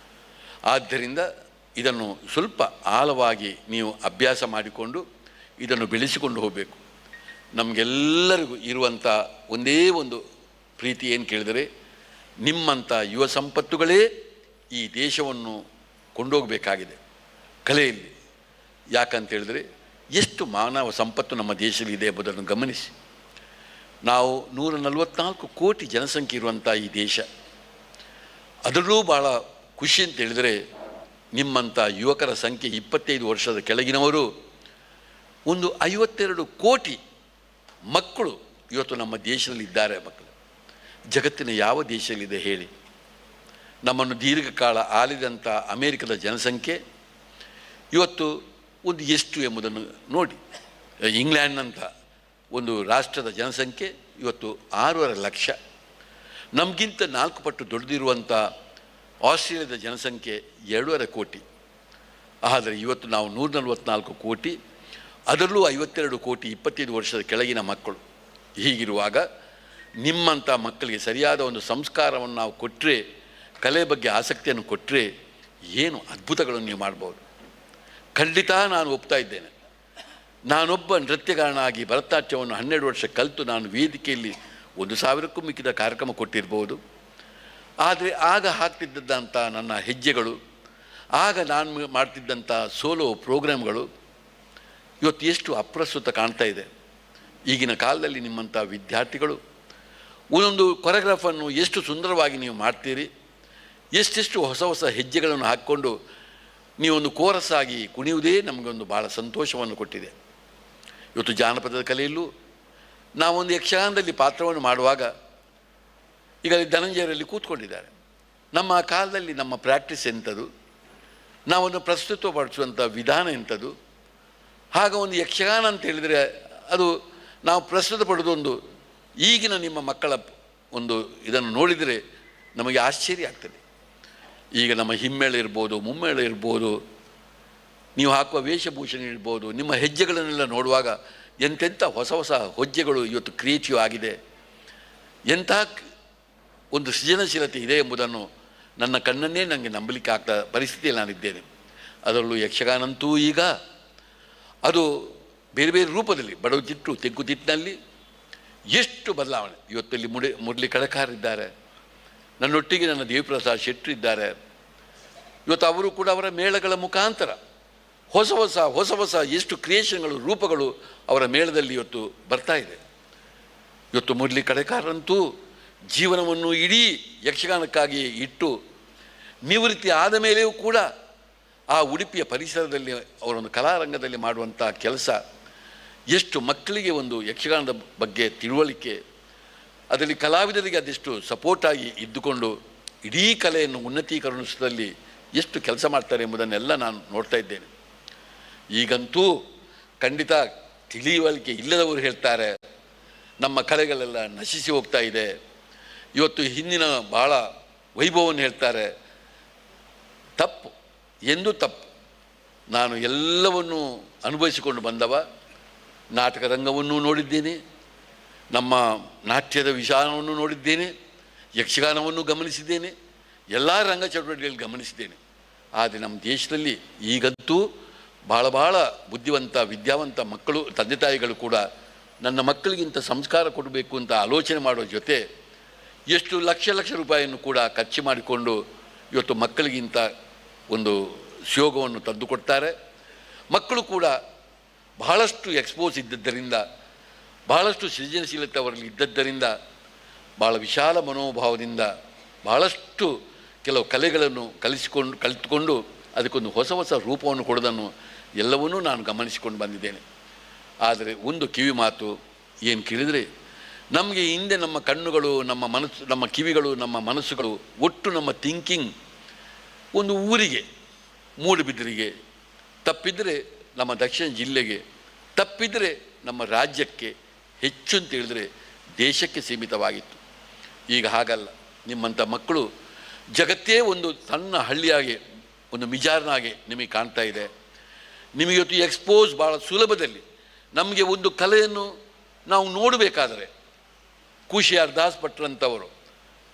ಆದ್ದರಿಂದ ಇದನ್ನು ಸ್ವಲ್ಪ ಆಳವಾಗಿ ನೀವು ಅಭ್ಯಾಸ ಮಾಡಿಕೊಂಡು ಇದನ್ನು ಬೆಳೆಸಿಕೊಂಡು ಹೋಗಬೇಕು. ನಮಗೆಲ್ಲರಿಗೂ ಇರುವಂಥ ಒಂದೇ ಒಂದು ಪ್ರೀತಿ ಏನು ಕೇಳಿದರೆ, ನಿಮ್ಮಂಥ ಯುವ ಸಂಪತ್ತುಗಳೇ ಈ ದೇಶವನ್ನು ಕೊಂಡೋಗಬೇಕಾಗಿದೆ ಕಲೆಯಲ್ಲಿ. ಯಾಕಂತೇಳಿದರೆ ಎಷ್ಟು ಮಾನವ ಸಂಪತ್ತು ನಮ್ಮ ದೇಶದಲ್ಲಿ ಇದೆ ಎಂಬುದನ್ನು ಗಮನಿಸಿ. ನಾವು 144 ಕೋಟಿ ಜನಸಂಖ್ಯೆ ಇರುವಂಥ ಈ ದೇಶ, ಅದರಲ್ಲೂ ಭಾಳ ಖುಷಿ ಅಂತ ಹೇಳಿದರೆ ನಿಮ್ಮಂಥ ಯುವಕರ ಸಂಖ್ಯೆ 25 ವರ್ಷದ ಕೆಳಗಿನವರು ಒಂದು 52 ಕೋಟಿ ಮಕ್ಕಳು ಇವತ್ತು ನಮ್ಮ ದೇಶದಲ್ಲಿ ಇದ್ದಾರೆ. ಮಕ್ಕಳು ಜಗತ್ತಿನ ಯಾವ ದೇಶದಲ್ಲಿದೆ ಹೇಳಿ? ನಮ್ಮನ್ನು ದೀರ್ಘಕಾಲ ಆಳಿದಂಥ ಅಮೇರಿಕದ ಜನಸಂಖ್ಯೆ ಇವತ್ತು ಒಂದು ಎಷ್ಟು ಎಂಬುದನ್ನು ನೋಡಿ. ಇಂಗ್ಲೆಂಡ್ನಂಥ ಒಂದು ರಾಷ್ಟ್ರದ ಜನಸಂಖ್ಯೆ ಇವತ್ತು 6.5 ಲಕ್ಷ. ನಮಗಿಂತ 4 ಪಟ್ಟು ದೊಡ್ಡದಿರುವಂಥ ಆಸ್ಟ್ರೇಲಿಯಾದ ಜನಸಂಖ್ಯೆ 2.5 ಕೋಟಿ. ಆದರೆ ಇವತ್ತು ನಾವು 144 ಕೋಟಿ, ಅದರಲ್ಲೂ 52 ಕೋಟಿ 25 ವರ್ಷದ ಕೆಳಗಿನ ಮಕ್ಕಳು. ಹೀಗಿರುವಾಗ ನಿಮ್ಮಂಥ ಮಕ್ಕಳಿಗೆ ಸರಿಯಾದ ಒಂದು ಸಂಸ್ಕಾರವನ್ನು ನಾವು ಕೊಟ್ಟರೆ, ಕಲೆ ಬಗ್ಗೆ ಆಸಕ್ತಿಯನ್ನು ಕೊಟ್ಟರೆ ಏನು ಅದ್ಭುತಗಳನ್ನು ನೀವು ಮಾಡ್ಬೋದು. ಖಂಡಿತ ನಾನು ಒಪ್ತಾ ಇದ್ದೇನೆ. ನಾನೊಬ್ಬ ನೃತ್ಯಗಾರನಾಗಿ ಭರತನಾಟ್ಯವನ್ನು 12 ವರ್ಷ ಕಲಿತು ನಾನು ವೇದಿಕೆಯಲ್ಲಿ 1000ಕ್ಕೂ ಮಿಕ್ಕಿದ ಕಾರ್ಯಕ್ರಮ ಕೊಟ್ಟಿರ್ಬೋದು. ಆದರೆ ಆಗ ಹಾಕ್ತಿದ್ದಂಥ ನನ್ನ ಹೆಜ್ಜೆಗಳು, ಆಗ ನಾನು ಮಾಡ್ತಿದ್ದಂಥ ಸೋಲೋ ಪ್ರೋಗ್ರಾಮ್ಗಳು ಇವತ್ತು ಎಷ್ಟು ಅಪ್ರಸ್ತುತ ಕಾಣ್ತಾ ಇದೆ. ಈಗಿನ ಕಾಲದಲ್ಲಿ ನಿಮ್ಮಂಥ ವಿದ್ಯಾರ್ಥಿಗಳು ಒಂದೊಂದು ಕೊರಿಯೋಗ್ರಾಫನ್ನು ಎಷ್ಟು ಸುಂದರವಾಗಿ ನೀವು ಮಾಡ್ತೀರಿ, ಎಷ್ಟೆಷ್ಟು ಹೊಸ ಹೊಸ ಹೆಜ್ಜೆಗಳನ್ನು ಹಾಕ್ಕೊಂಡು ನೀವೊಂದು ಕೋರಸ್ ಆಗಿ ಕುಣಿಯುವುದೇ ನಮಗೊಂದು ಭಾಳ ಸಂತೋಷವನ್ನು ಕೊಟ್ಟಿದೆ. ಇವತ್ತು ಜಾನಪದದ ಕಲೆಯಲ್ಲೂ ನಾವೊಂದು ಯಕ್ಷಗಾನದಲ್ಲಿ ಪಾತ್ರವನ್ನು ಮಾಡುವಾಗ ಈಗ ಧನಂಜಯರಲ್ಲಿ ಕೂತ್ಕೊಂಡಿದ್ದಾರೆ. ನಮ್ಮ ಕಾಲದಲ್ಲಿ ನಮ್ಮ ಪ್ರಾಕ್ಟೀಸ್ ಎಂಥದ್ದು, ನಾವನ್ನು ಪ್ರಸ್ತುತಪಡಿಸುವಂಥ ವಿಧಾನ ಎಂಥದ್ದು. ಆಗ ಒಂದು ಯಕ್ಷಗಾನ ಅಂತ ಹೇಳಿದರೆ ಅದು ನಾವು ಪ್ರಸ್ತುತಪಡೋದೊಂದು. ಈಗಿನ ನಿಮ್ಮ ಮಕ್ಕಳ ಒಂದು ಇದನ್ನು ನೋಡಿದರೆ ನಮಗೆ ಆಶ್ಚರ್ಯ ಆಗ್ತದೆ. ಈಗ ನಮ್ಮ ಹಿಮ್ಮೇಳ ಇರ್ಬೋದು, ಮುಮ್ಮೇಳ ಇರ್ಬೋದು, ನೀವು ಹಾಕುವ ವೇಷಭೂಷಣ ಇರ್ಬೋದು, ನಿಮ್ಮ ಹೆಜ್ಜೆಗಳನ್ನೆಲ್ಲ ನೋಡುವಾಗ ಎಂತೆಂಥ ಹೊಸ ಹೊಸ ಹೆಜ್ಜೆಗಳು ಇವತ್ತು ಕ್ರಿಯೇಟಿವ್ ಆಗಿದೆ, ಎಂಥ ಒಂದು ಸೃಜನಶೀಲತೆ ಇದೆ ಎಂಬುದನ್ನು ನನ್ನ ಕಣ್ಣನ್ನೇ ನನಗೆ ನಂಬಲಿಕ್ಕೆ ಆಗ್ತಾ ಪರಿಸ್ಥಿತಿಯಲ್ಲಿ ನಾನಿದ್ದೇನೆ. ಅದರಲ್ಲೂ ಯಕ್ಷಗಾನಂತೂ ಈಗ ಅದು ಬೇರೆ ಬೇರೆ ರೂಪದಲ್ಲಿ ಬಡವತಿಟ್ಟು ತೆಗ್ಗುತಿಟ್ಟಿನಲ್ಲಿ ಎಷ್ಟು ಬದಲಾವಣೆ. ಇವತ್ತಲ್ಲಿ ಮುರಳಿ ಕಳಕಾರಿದ್ದಾರೆ, ನನ್ನೊಟ್ಟಿಗೆ ನನ್ನ ದೇವಿಪ್ರಸಾದ್ ಶೆಟ್ಟರು ಇದ್ದಾರೆ. ಇವತ್ತು ಅವರು ಕೂಡ ಅವರ ಮೇಳಗಳ ಮುಖಾಂತರ ಹೊಸ ಹೊಸ ಹೊಸ ಹೊಸ ಎಷ್ಟು ಕ್ರಿಯೇಷನ್ಗಳು, ರೂಪಗಳು ಅವರ ಮೇಳದಲ್ಲಿ ಇವತ್ತು ಬರ್ತಾ ಇದೆ. ಇವತ್ತು ಮುರಳಿ ಕಳಕಾರರಂತೂ ಜೀವನವನ್ನು ಇಡೀ ಯಕ್ಷಗಾನಕ್ಕಾಗಿ ಇಟ್ಟು ನಿವೃತ್ತಿ ಆದ ಮೇಲೆಯೂ ಕೂಡ ಆ ಉಡುಪಿಯ ಪರಿಸರದಲ್ಲಿ ಅವರೊಂದು ಕಲಾರಂಗದಲ್ಲಿ ಮಾಡುವಂಥ ಕೆಲಸ, ಎಷ್ಟು ಮಕ್ಕಳಿಗೆ ಒಂದು ಯಕ್ಷಗಾನದ ಬಗ್ಗೆ ತಿಳುವಳಿಕೆ, ಅದರಲ್ಲಿ ಕಲಾವಿದರಿಗೆ ಅದೆಷ್ಟು ಸಪೋರ್ಟಾಗಿ ಇದ್ದುಕೊಂಡು ಇಡೀ ಕಲೆಯನ್ನು ಉನ್ನತೀಕರಣಿಸುವುದರಲ್ಲಿ ಎಷ್ಟು ಕೆಲಸ ಮಾಡ್ತಾರೆ ಎಂಬುದನ್ನೆಲ್ಲ ನಾನು ನೋಡ್ತಾ ಇದ್ದೇನೆ. ಈಗಂತೂ ಖಂಡಿತ ತಿಳಿವಳಿಕೆ ಇಲ್ಲದವರು ಹೇಳ್ತಾರೆ ನಮ್ಮ ಕಲೆಗಳೆಲ್ಲ ನಶಿಸಿ ಹೋಗ್ತಾ ಇದೆ, ಇವತ್ತು ಹಿಂದಿನ ಭಾಳ ವೈಭವವನ್ನು ಹೇಳ್ತಾರೆ. ತಪ್ಪು, ಎಂದೂ ತಪ್ಪು. ನಾನು ಎಲ್ಲವನ್ನೂ ಅನುಭವಿಸಿಕೊಂಡು ಬಂದವ. ನಾಟಕ ರಂಗವನ್ನು ನೋಡಿದ್ದೇನೆ, ನಮ್ಮ ನಾಟ್ಯದ ವಿಚಾರವನ್ನು ನೋಡಿದ್ದೇನೆ, ಯಕ್ಷಗಾನವನ್ನು ಗಮನಿಸಿದ್ದೇನೆ, ಎಲ್ಲ ರಂಗ ಚಟುವಟಿಕೆಗಳಲ್ಲಿ ಗಮನಿಸಿದ್ದೇನೆ. ಆದರೆ ನಮ್ಮ ದೇಶದಲ್ಲಿ ಈಗಂತೂ ಭಾಳ ಭಾಳ ಬುದ್ಧಿವಂತ ವಿದ್ಯಾವಂತ ಮಕ್ಕಳು, ತಂದೆ ತಾಯಿಗಳು ಕೂಡ ನನ್ನ ಮಕ್ಕಳಿಗಿಂತ ಸಂಸ್ಕಾರ ಕೊಡಬೇಕು ಅಂತ ಆಲೋಚನೆ ಮಾಡೋ ಜೊತೆ ಎಷ್ಟು ಲಕ್ಷ ಲಕ್ಷ ರೂಪಾಯಿಯನ್ನು ಕೂಡ ಖರ್ಚು ಮಾಡಿಕೊಂಡು ಇವತ್ತು ಮಕ್ಕಳಿಗಿಂತ ಒಂದು ಶೋಗವನ್ನು ತಂದುಕೊಡ್ತಾರೆ. ಮಕ್ಕಳು ಕೂಡ ಬಹಳಷ್ಟು ಎಕ್ಸ್ಪೋಸ್ ಇದ್ದದ್ದರಿಂದ, ಬಹಳಷ್ಟು ಸೃಜನಶೀಲತೆ ಅವರಲ್ಲಿ ಇದ್ದದ್ದರಿಂದ ಭಾಳ ವಿಶಾಲ ಮನೋಭಾವದಿಂದ ಬಹಳಷ್ಟು ಕೆಲವು ಕಲೆಗಳನ್ನು ಕಲಿತುಕೊಂಡು ಅದಕ್ಕೊಂದು ಹೊಸ ಹೊಸ ರೂಪವನ್ನು ಕೊಡೋದನ್ನು ಎಲ್ಲವನ್ನೂ ನಾನು ಗಮನಿಸಿಕೊಂಡು ಬಂದಿದ್ದೇನೆ. ಆದರೆ ಒಂದು ಕಿವಿ ಮಾತು ಏನು ಕೇಳಿದರೆ, ನಮಗೆ ಹಿಂದೆ ನಮ್ಮ ಕಣ್ಣುಗಳು, ನಮ್ಮ ಮನಸ್ಸು, ನಮ್ಮ ಕಿವಿಗಳು, ನಮ್ಮ ಮನಸ್ಸುಗಳು, ಒಟ್ಟು ನಮ್ಮ ಥಿಂಕಿಂಗ್ ಒಂದು ಊರಿಗೆ, ಮೂಡುಬಿದಿರೆಗೆ, ತಪ್ಪಿದರೆ ನಮ್ಮ ದಕ್ಷಿಣ ಜಿಲ್ಲೆಗೆ, ತಪ್ಪಿದರೆ ನಮ್ಮ ರಾಜ್ಯಕ್ಕೆ, ಹೆಚ್ಚು ಅಂತ ಹೇಳಿದರೆ ದೇಶಕ್ಕೆ ಸೀಮಿತವಾಗಿತ್ತು. ಈಗ ಹಾಗಲ್ಲ. ನಿಮ್ಮಂಥ ಮಕ್ಕಳು ಜಗತ್ತೇ ಒಂದು ಸಣ್ಣ ಹಳ್ಳಿಯಾಗಿ, ಒಂದು ಮಿಜಾರ್ನಾಗೆ ನಿಮಗೆ ಕಾಣ್ತಾ ಇದೆ. ನಿಮಗಿವತ್ತು ಎಕ್ಸ್ಪೋಸ್ ಭಾಳ ಸುಲಭದಲ್ಲಿ. ನಮಗೆ ಒಂದು ಕಲೆಯನ್ನು ನಾವು ನೋಡಬೇಕಾದರೆ ಖುಷಿಯಾರ್ ದಾಸ್ ಭಟ್ರಂಥವರು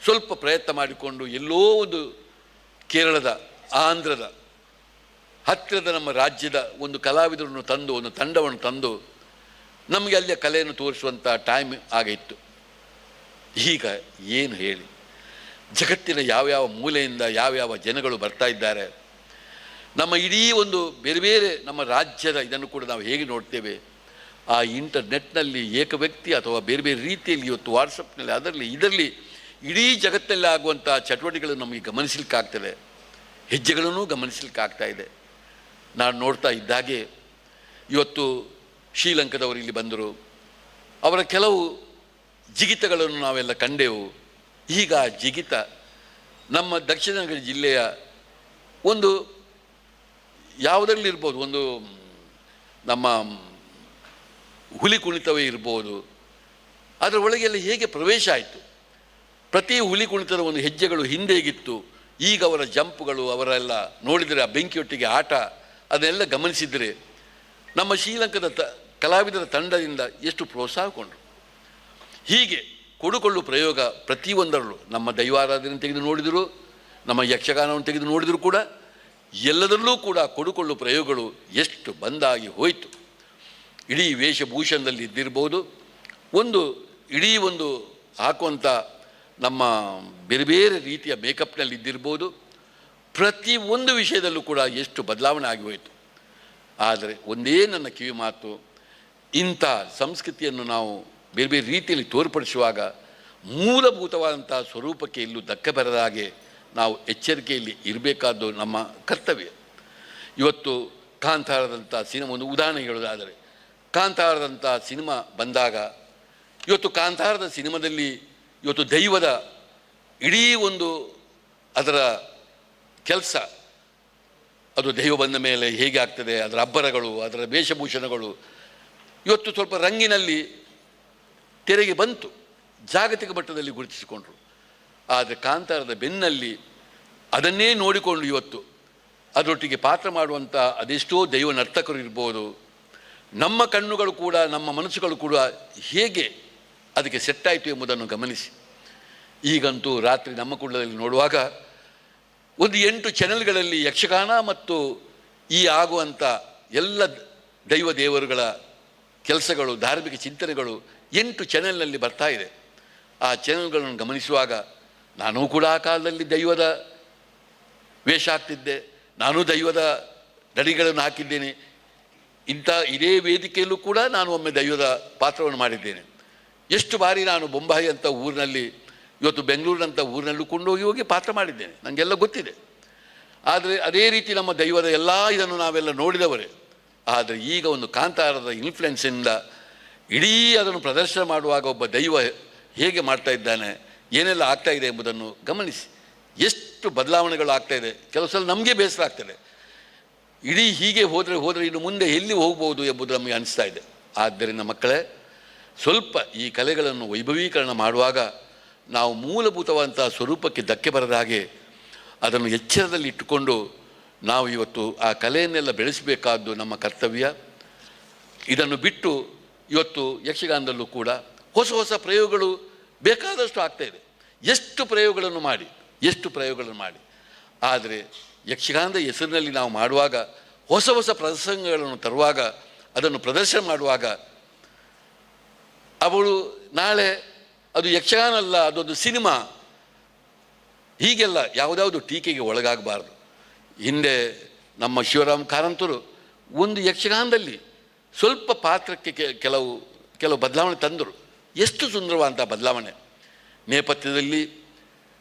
ಸ್ವಲ್ಪ ಪ್ರಯತ್ನ ಮಾಡಿಕೊಂಡು ಎಲ್ಲೋ ಒಂದು ಕೇರಳದ, ಆಂಧ್ರದ ಹತ್ತಿರದ ನಮ್ಮ ರಾಜ್ಯದ ಒಂದು ಕಲಾವಿದರನ್ನು ತಂದು, ಒಂದು ತಂಡವನ್ನು ತಂದು ನಮಗೆ ಅಲ್ಲಿಯ ಕಲೆಯನ್ನು ತೋರಿಸುವಂಥ ಟೈಮ್ ಆಗಿತ್ತು. ಈಗ ಏನು ಹೇಳಿ, ಜಗತ್ತಿನ ಯಾವ್ಯಾವ ಮೂಲೆಯಿಂದ ಯಾವ್ಯಾವ ಜನಗಳು ಬರ್ತಾ ಇದ್ದಾರೆ. ನಮ್ಮ ಇಡೀ ಒಂದು ಬೇರೆ ಬೇರೆ ನಮ್ಮ ರಾಜ್ಯದ ಇದನ್ನು ಕೂಡ ನಾವು ಹೇಗೆ ನೋಡ್ತೇವೆ. ಆ ಇಂಟರ್ನೆಟ್ನಲ್ಲಿ ಏಕ ವ್ಯಕ್ತಿ ಅಥವಾ ಬೇರೆ ಬೇರೆ ರೀತಿಯಲ್ಲಿ ಇವತ್ತು ವಾಟ್ಸಪ್ನಲ್ಲಿ ಅದರಲ್ಲಿ ಇದರಲ್ಲಿ ಇಡೀ ಜಗತ್ತಲ್ಲಿ ಆಗುವಂಥ ಚಟುವಟಿಕೆಗಳನ್ನು ನಮಗೆ ಗಮನಿಸಲಿಕ್ಕಾಗ್ತದೆ, ಹೆಜ್ಜೆಗಳನ್ನು ಗಮನಿಸಲಿಕ್ಕಾಗ್ತಾ ಇದೆ. ನಾನು ನೋಡ್ತಾ ಇದ್ದಾಗೆ ಇವತ್ತು ಶ್ರೀಲಂಕಾದವರು ಇಲ್ಲಿ ಬಂದರು. ಅವರ ಕೆಲವು ಜಿಗಿತಗಳನ್ನು ನಾವೆಲ್ಲ ಕಂಡೆವು. ಈಗ ಆ ಜಿಗಿತ ನಮ್ಮ ದಕ್ಷಿಣ ಕನ್ನಡ ಜಿಲ್ಲೆಯ ಒಂದು ಯಾವುದರಲ್ಲಿರ್ಬೋದು, ಒಂದು ನಮ್ಮ ಹುಲಿ ಕುಣಿತವೇ ಇರ್ಬೋದು, ಅದರ ಒಳಗೆಲ್ಲ ಹೇಗೆ ಪ್ರವೇಶ ಆಯಿತು. ಪ್ರತಿ ಹುಲಿ ಕುಣಿತದ ಒಂದು ಹೆಜ್ಜೆಗಳು ಹಿಂದೆಗಿತ್ತು, ಈಗ ಅವರ ಜಂಪ್ಗಳು, ಅವರೆಲ್ಲ ನೋಡಿದರೆ ಆ ಬೆಂಕಿಯೊಟ್ಟಿಗೆ ಆಟ, ಅದನ್ನೆಲ್ಲ ಗಮನಿಸಿದರೆ ನಮ್ಮ ಶ್ರೀಲಂಕಾದ ಕಲಾವಿದರ ತಂಡದಿಂದ ಎಷ್ಟು ಪ್ರೋತ್ಸಾಹಗೊಂಡರು. ಹೀಗೆ ಕೊಡುಕೊಳ್ಳು ಪ್ರಯೋಗ ಪ್ರತಿಯೊಂದರಲ್ಲೂ ನಮ್ಮ ದೈವಾರಾಧನೆ ತೆಗೆದು ನೋಡಿದರು, ನಮ್ಮ ಯಕ್ಷಗಾನವನ್ನು ತೆಗೆದು ನೋಡಿದರೂ ಕೂಡ ಎಲ್ಲದರಲ್ಲೂ ಕೂಡ ಕೊಡುಕೊಳ್ಳು ಪ್ರಯೋಗಗಳು ಎಷ್ಟು ಬಂದಾಗಿ ಹೋಯಿತು. ಇಡೀ ವೇಷಭೂಷಣದಲ್ಲಿ ಇದ್ದಿರ್ಬೋದು, ಒಂದು ಇಡೀ ಒಂದು ಹಾಕುವಂಥ ನಮ್ಮ ಬೇರೆ ಬೇರೆ ರೀತಿಯ ಮೇಕಪ್ನಲ್ಲಿ ಇದ್ದಿರ್ಬೋದು, ಪ್ರತಿ ಒಂದು ವಿಷಯದಲ್ಲೂ ಕೂಡ ಎಷ್ಟು ಬದಲಾವಣೆ ಆಗಿ ಹೋಯಿತು. ಆದರೆ ಒಂದೇ ನನ್ನ ಕಿವಿ ಮಾತು, ಇಂಥ ಸಂಸ್ಕೃತಿಯನ್ನು ನಾವು ಬೇರೆ ಬೇರೆ ರೀತಿಯಲ್ಲಿ ತೋರ್ಪಡಿಸುವಾಗ ಮೂಲಭೂತವಾದಂಥ ಸ್ವರೂಪಕ್ಕೆ ಎಲ್ಲೂ ಧಕ್ಕೆ ಬರದ ಹಾಗೆ ನಾವು ಎಚ್ಚರಿಕೆಯಲ್ಲಿ ಇರಬೇಕಾದ್ದು ನಮ್ಮ ಕರ್ತವ್ಯ. ಇವತ್ತು ಕಾಂತಾರದಂಥ ಸಿನಿಮಾ ಒಂದು ಉದಾಹರಣೆ ಹೇಳೋದಾದರೆ, ಕಾಂತಾರದಂಥ ಸಿನಿಮಾ ಬಂದಾಗ ಇವತ್ತು ಕಾಂತಾರದ ಸಿನಿಮಾದಲ್ಲಿ ಇವತ್ತು ದೈವದ ಇಡೀ ಒಂದು ಅದರ ಕೆಲಸ, ಅದು ದೈವ ಬಂದ ಮೇಲೆ ಹೇಗೆ ಆಗ್ತದೆ, ಅದರ ಅಬ್ಬರಗಳು, ಅದರ ವೇಷಭೂಷಣಗಳು ಇವತ್ತು ಸ್ವಲ್ಪ ರಂಗಿನಲ್ಲಿ ತೆರೆಗೆ ಬಂತು, ಜಾಗತಿಕ ಮಟ್ಟದಲ್ಲಿ ಗುರುತಿಸಿಕೊಂಡ್ರು. ಆದರೆ ಕಾಂತಾರದ ಬೆನ್ನಲ್ಲಿ ಅದನ್ನೇ ನೋಡಿಕೊಂಡು ಇವತ್ತು ಅದರೊಟ್ಟಿಗೆ ಪಾತ್ರ ಮಾಡುವಂಥ ಅದೆಷ್ಟೋ ದೈವ ನರ್ತಕರು ಇರ್ಬೋದು. ನಮ್ಮ ಕಣ್ಣುಗಳು ಕೂಡ, ನಮ್ಮ ಮನಸ್ಸುಗಳು ಕೂಡ ಹೇಗೆ ಅದಕ್ಕೆ ಸೆಟ್ಟಾಯಿತು ಎಂಬುದನ್ನು ಗಮನಿಸಿ. ಈಗಂತೂ ರಾತ್ರಿ ನಮ್ಮ ಕುಳ್ಳದಲ್ಲಿ ನೋಡುವಾಗ ಒಂದು 8 ಚಾನೆಲ್ಗಳಲ್ಲಿ ಯಕ್ಷಗಾನ ಮತ್ತು ಈ ಆಗುವಂಥ ಎಲ್ಲ ದೈವ ದೇವರುಗಳ ಕೆಲಸಗಳು, ಧಾರ್ಮಿಕ ಚಿಂತನೆಗಳು 8 ಚಾನೆಲ್ನಲ್ಲಿ ಬರ್ತಾ ಇದೆ. ಆ ಚಾನೆಲ್ಗಳನ್ನು ಗಮನಿಸುವಾಗ ನಾನೂ ಕೂಡ ಆ ಕಾಲದಲ್ಲಿ ದೈವದ ವೇಷ ಹಾಕ್ತಿದ್ದೆ, ನಾನು ದೈವದ ನಡಿಗಳನ್ನು ಹಾಕಿದ್ದೇನೆ. ಇದೇ ವೇದಿಕೆಯಲ್ಲೂ ಕೂಡ ನಾನು ಒಮ್ಮೆ ದೈವದ ಪಾತ್ರವನ್ನು ಮಾಡಿದ್ದೇನೆ. ಎಷ್ಟು ಬಾರಿ ನಾನು ಬೊಂಬಾಯಿ ಅಂತ ಊರಿನಲ್ಲಿ, ಇವತ್ತು ಬೆಂಗಳೂರಿನಂಥ ಊರಿನಲ್ಲೂ ಕೊಂಡೋಗಿ ಹೋಗಿ ಪಾತ್ರ ಮಾಡಿದ್ದೇನೆ, ನನಗೆಲ್ಲ ಗೊತ್ತಿದೆ. ಆದರೆ ಅದೇ ರೀತಿ ನಮ್ಮ ದೈವದ ಎಲ್ಲ ಇದನ್ನು ನಾವೆಲ್ಲ ನೋಡಿದವರೇ. ಆದರೆ ಈಗ ಒಂದು ಕಾಂತಾರದ ಇನ್ಫ್ಲುಯೆನ್ಸಿಂದ ಇಡೀ ಅದನ್ನು ಪ್ರದರ್ಶನ ಮಾಡುವಾಗ ಒಬ್ಬ ದೈವ ಹೇಗೆ ಮಾಡ್ತಾ ಇದ್ದಾನೆ, ಏನೆಲ್ಲ ಆಗ್ತಾ ಇದೆ ಎಂಬುದನ್ನು ಗಮನಿಸಿ. ಎಷ್ಟು ಬದಲಾವಣೆಗಳು ಆಗ್ತಾಯಿದೆ. ಕೆಲವು ಸಲ ನಮಗೆ ಬೇಸರ ಆಗ್ತದೆ, ಇಡೀ ಹೀಗೆ ಹೋದರೆ ಇನ್ನು ಮುಂದೆ ಎಲ್ಲಿ ಹೋಗ್ಬೋದು ಎಂಬುದು ನಮಗೆ ಅನಿಸ್ತಾ ಇದೆ. ಆದ್ದರಿಂದ ಮಕ್ಕಳೇ, ಸ್ವಲ್ಪ ಈ ಕಲೆಗಳನ್ನು ವೈಭವೀಕರಣ ಮಾಡುವಾಗ ನಾವು ಮೂಲಭೂತವಾದಂಥ ಸ್ವರೂಪಕ್ಕೆ ಧಕ್ಕೆ ಬರದ ಹಾಗೆ ಅದನ್ನು ಎಚ್ಚರದಲ್ಲಿ ಇಟ್ಟುಕೊಂಡು ನಾವು ಇವತ್ತು ಆ ಕಲೆಯನ್ನೆಲ್ಲ ಬೆಳೆಸಬೇಕಾದ್ದು ನಮ್ಮ ಕರ್ತವ್ಯ. ಇದನ್ನು ಬಿಟ್ಟು ಇವತ್ತು ಯಕ್ಷಗಾನದಲ್ಲೂ ಕೂಡ ಹೊಸ ಹೊಸ ಪ್ರಯೋಗಗಳು ಬೇಕಾದಷ್ಟು ಆಗ್ತಾಯಿದೆ. ಎಷ್ಟು ಪ್ರಯೋಗಗಳನ್ನು ಮಾಡಿ ಆದರೆ ಯಕ್ಷಗಾನದ ಹೆಸರಿನಲ್ಲಿ ನಾವು ಮಾಡುವಾಗ, ಹೊಸ ಹೊಸ ಪ್ರಸಂಗಗಳನ್ನು ತರುವಾಗ, ಅದನ್ನು ಪ್ರದರ್ಶನ ಮಾಡುವಾಗ ಅವಳು ನಾಳೆ ಅದು ಯಕ್ಷಗಾನ ಅಲ್ಲ, ಅದೊಂದು ಸಿನಿಮಾ, ಹೀಗೆಲ್ಲ ಯಾವುದಾವುದು ಟೀಕೆಗೆ ಒಳಗಾಗಬಾರ್ದು. ಹಿಂದೆ ನಮ್ಮ ಶಿವರಾಮ್ ಕಾರಂತರು ಒಂದು ಯಕ್ಷಗಾನದಲ್ಲಿ ಸ್ವಲ್ಪ ಪಾತ್ರಕ್ಕೆ ಕೆಲವು ಬದಲಾವಣೆ ತಂದರು. ಎಷ್ಟು ಸುಂದರವಾದಂಥ ಬದಲಾವಣೆ. ನೇಪಥ್ಯದಲ್ಲಿ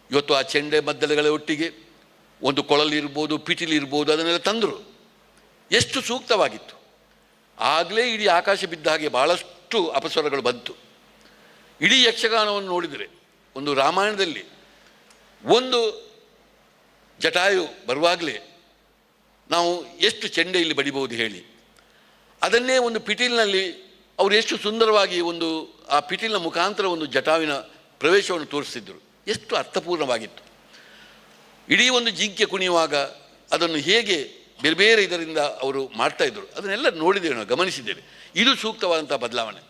ಇವತ್ತು ಆ ಚೆಂಡೆ ಮದ್ದಳೆಗಳ ಒಟ್ಟಿಗೆ ಒಂದು ಕೊಳಲಿರ್ಬೋದು, ಪಿಟೀಲಿರ್ಬೋದು, ಅದನ್ನೆಲ್ಲ ತಂದರು. ಎಷ್ಟು ಸೂಕ್ತವಾಗಿತ್ತು. ಆಗಲೇ ಇಡೀ ಆಕಾಶ ಬಿದ್ದ ಹಾಗೆ ಭಾಳಷ್ಟು ಅಪಸ್ವರಗಳು ಬಂತು. ಇಡೀ ಯಕ್ಷಗಾನವನ್ನು ನೋಡಿದರೆ ಒಂದು ರಾಮಾಯಣದಲ್ಲಿ ಒಂದು ಜಟಾಯು ಬರುವಾಗಲೇ ನಾವು ಎಷ್ಟು ಚೆಂಡೆ ಇಲ್ಲಿ ಬಡಿಬೋದು ಹೇಳಿ. ಅದನ್ನೇ ಒಂದು ಪಿಟೀಲಿನಲ್ಲಿ ಅವರು ಎಷ್ಟು ಸುಂದರವಾಗಿ ಆ ಪಿಟೀಲಿನ ಮುಖಾಂತರ ಒಂದು ಜಟಾವಿನ ಪ್ರವೇಶವನ್ನು ತೋರಿಸ್ತಿದ್ದರು. ಎಷ್ಟು ಅರ್ಥಪೂರ್ಣವಾಗಿತ್ತು. ಇಡೀ ಒಂದು ಜಿಂಕೆ ಕುಣಿಯುವಾಗ ಅದನ್ನು ಹೇಗೆ ಬೇರೆ ಬೇರೆ ಇದರಿಂದ ಅವರು ಮಾಡ್ತಾಯಿದ್ರು, ಅದನ್ನೆಲ್ಲ ನೋಡಿದ್ದೇವೆ, ನಾವು ಗಮನಿಸಿದ್ದೇವೆ. ಇದು ಸೂಕ್ತವಾದಂಥ ಬದಲಾವಣೆ.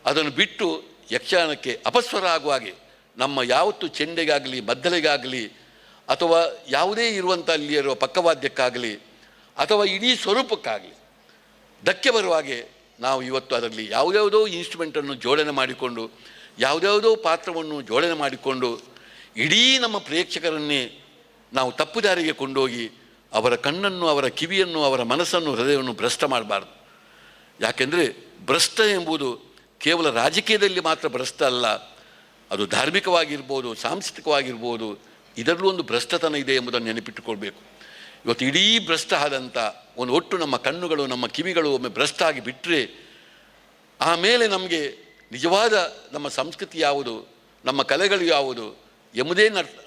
ಅದನ್ನು ಬಿಟ್ಟು ಯಕ್ಷಗಾನಕ್ಕೆ ಅಪಸ್ವರ ಆಗುವ ಹಾಗೆ ನಮ್ಮ ಯಾವತ್ತು ಚೆಂಡೆಗಾಗಲಿ, ಮದ್ದಳೆಗಾಗಲಿ, ಅಥವಾ ಯಾವುದೇ ಇರುವಂಥ ಅಲ್ಲಿ ಇರುವ ಪಕ್ಕವಾದ್ಯಕ್ಕಾಗಲಿ, ಅಥವಾ ಇಡೀ ಸ್ವರೂಪಕ್ಕಾಗಲಿ ಧಕ್ಕೆ ಬರುವ ಹಾಗೆ ನಾವು ಇವತ್ತು ಅದರಲ್ಲಿ ಯಾವುದ್ಯಾವುದೋ ಇನ್ಸ್ಟ್ರೂಮೆಂಟನ್ನು ಜೋಡಣೆ ಮಾಡಿಕೊಂಡು, ಯಾವುದ್ಯಾವುದೋ ಪಾತ್ರವನ್ನು ಜೋಡಣೆ ಮಾಡಿಕೊಂಡು ಇಡೀ ನಮ್ಮ ಪ್ರೇಕ್ಷಕರನ್ನೇ ನಾವು ತಪ್ಪು ದಾರಿಗೆ ಕೊಂಡೋಗಿ ಅವರ ಕಣ್ಣನ್ನು, ಅವರ ಕಿವಿಯನ್ನು, ಅವರ ಮನಸ್ಸನ್ನು, ಹೃದಯವನ್ನು ಭ್ರಷ್ಟ ಮಾಡಬಾರ್ದು. ಯಾಕೆಂದರೆ ಭ್ರಷ್ಟ ಎಂಬುದು ಕೇವಲ ರಾಜಕೀಯದಲ್ಲಿ ಮಾತ್ರ ಭ್ರಷ್ಟ ಅಲ್ಲ, ಅದು ಧಾರ್ಮಿಕವಾಗಿರ್ಬೋದು, ಸಾಂಸ್ಕೃತಿಕವಾಗಿರ್ಬೋದು, ಇದರಲ್ಲೂ ಒಂದು ಭ್ರಷ್ಟತನ ಇದೆ ಎಂಬುದನ್ನು ನೆನಪಿಟ್ಟುಕೊಳ್ಬೇಕು. ಇವತ್ತು ಇಡೀ ಭ್ರಷ್ಟ ಆದಂಥ ಒಟ್ಟು ನಮ್ಮ ಕಣ್ಣುಗಳು, ನಮ್ಮ ಕಿವಿಗಳು ಒಮ್ಮೆ ಭ್ರಷ್ಟ ಆಗಿ ಬಿಟ್ಟರೆ ಆಮೇಲೆ ನಮಗೆ ನಿಜವಾದ ನಮ್ಮ ಸಂಸ್ಕೃತಿ ಯಾವುದು, ನಮ್ಮ ಕಲೆಗಳು ಯಾವುದು ಎಂಬುದೇ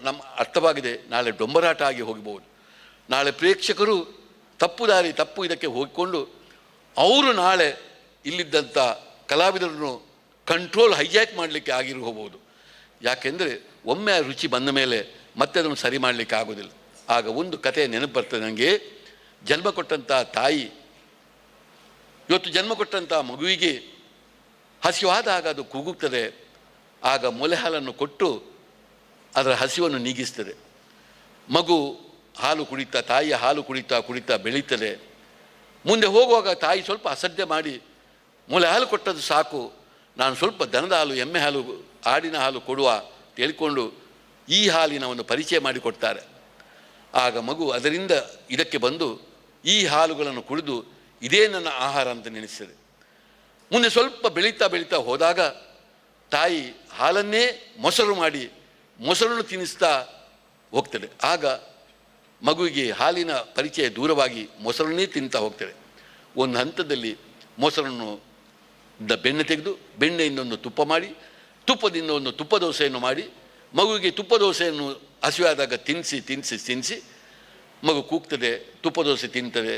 ನಮ್ಮ ಅರ್ಥವಾಗಿದೆ. ನಾಳೆ ಡೊಂಬರಾಟ ಆಗಿ ಹೋಗಬಹುದು. ನಾಳೆ ಪ್ರೇಕ್ಷಕರು ತಪ್ಪು ಇದಕ್ಕೆ ಹೋಗಿಕೊಂಡು ಅವರು ನಾಳೆ ಇಲ್ಲಿದ್ದಂಥ ಕಲಾವಿದರನ್ನು ಹೈಜಾಕ್ ಮಾಡಲಿಕ್ಕೆ ಹೋಗ್ಬೋದು. ಯಾಕೆಂದರೆ ಒಮ್ಮೆ ಆ ರುಚಿ ಬಂದ ಮೇಲೆ ಮತ್ತೆ ಅದನ್ನು ಸರಿ ಮಾಡಲಿಕ್ಕೆ ಆಗೋದಿಲ್ಲ. ಆಗ ಒಂದು ಕಥೆ ನೆನಪು ಬರ್ತದೆ ನನಗೆ. ಜನ್ಮ ಕೊಟ್ಟಂಥ ತಾಯಿ ಇವತ್ತು ಜನ್ಮ ಕೊಟ್ಟಂಥ ಮಗುವಿಗೆ ಹಸಿವಾದಾಗ ಅದು ಕೂಗುತ್ತದೆ. ಆಗ ಮೊಲೆ ಹಾಲನ್ನು ಕೊಟ್ಟು ಅದರ ಹಸಿವನ್ನು ನೀಗಿಸ್ತದೆ. ಮಗು ಹಾಲು ಕುಡಿತಾ, ತಾಯಿಯ ಹಾಲು ಕುಡಿತಾ ಬೆಳೀತದೆ. ಮುಂದೆ ಹೋಗುವಾಗ ತಾಯಿ ಸ್ವಲ್ಪ ಅಸಡ್ಡೆ ಮಾಡಿ, ಮೊಲೆ ಹಾಲು ಕೊಟ್ಟದ್ದು ಸಾಕು, ನಾನು ಸ್ವಲ್ಪ ದನದ ಹಾಲು, ಎಮ್ಮೆ ಹಾಲು, ಆಡಿನ ಹಾಲು ಕೊಡುವ ತಿಳ್ಕೊಂಡು ಈ ಹಾಲಿನ ಒಂದು ಪರಿಚಯ ಮಾಡಿಕೊಡ್ತಾರೆ. ಆಗ ಮಗು ಅದರಿಂದ ಇದಕ್ಕೆ ಬಂದು ಈ ಹಾಲುಗಳನ್ನು ಕುಡಿದು ಇದೇ ನನ್ನ ಆಹಾರ ಅಂತ ನೆನೆಸ್ತದೆ. ಮುಂದೆ ಸ್ವಲ್ಪ ಬೆಳೀತಾ ಹೋದಾಗ ತಾಯಿ ಹಾಲನ್ನೇ ಮೊಸರು ಮಾಡಿ ಮೊಸರನ್ನು ತಿನ್ನಿಸ್ತಾ ಹೋಗ್ತದೆ. ಆಗ ಮಗುವಿಗೆ ಹಾಲಿನ ಪರಿಚಯ ದೂರವಾಗಿ ಮೊಸರನ್ನೇ ತಿಂತಾ ಹೋಗ್ತದೆ. ಒಂದು ಹಂತದಲ್ಲಿ ಮೊಸರನ್ನು ಬೆಣ್ಣೆ ತೆಗೆದು, ಬೆಣ್ಣೆಯಿಂದ ಒಂದು ತುಪ್ಪ ಮಾಡಿ, ತುಪ್ಪದಿಂದ ಒಂದು ತುಪ್ಪ ದೋಸೆಯನ್ನು ಮಾಡಿ ಮಗುವಿಗೆ ತುಪ್ಪ ದೋಸೆಯನ್ನು ಹಸಿವಾದಾಗ ತಿನ್ನಿಸಿ ಮಗು ಕೂಗ್ತದೆ, ತುಪ್ಪ ದೋಸೆ ತಿಂತದೆ,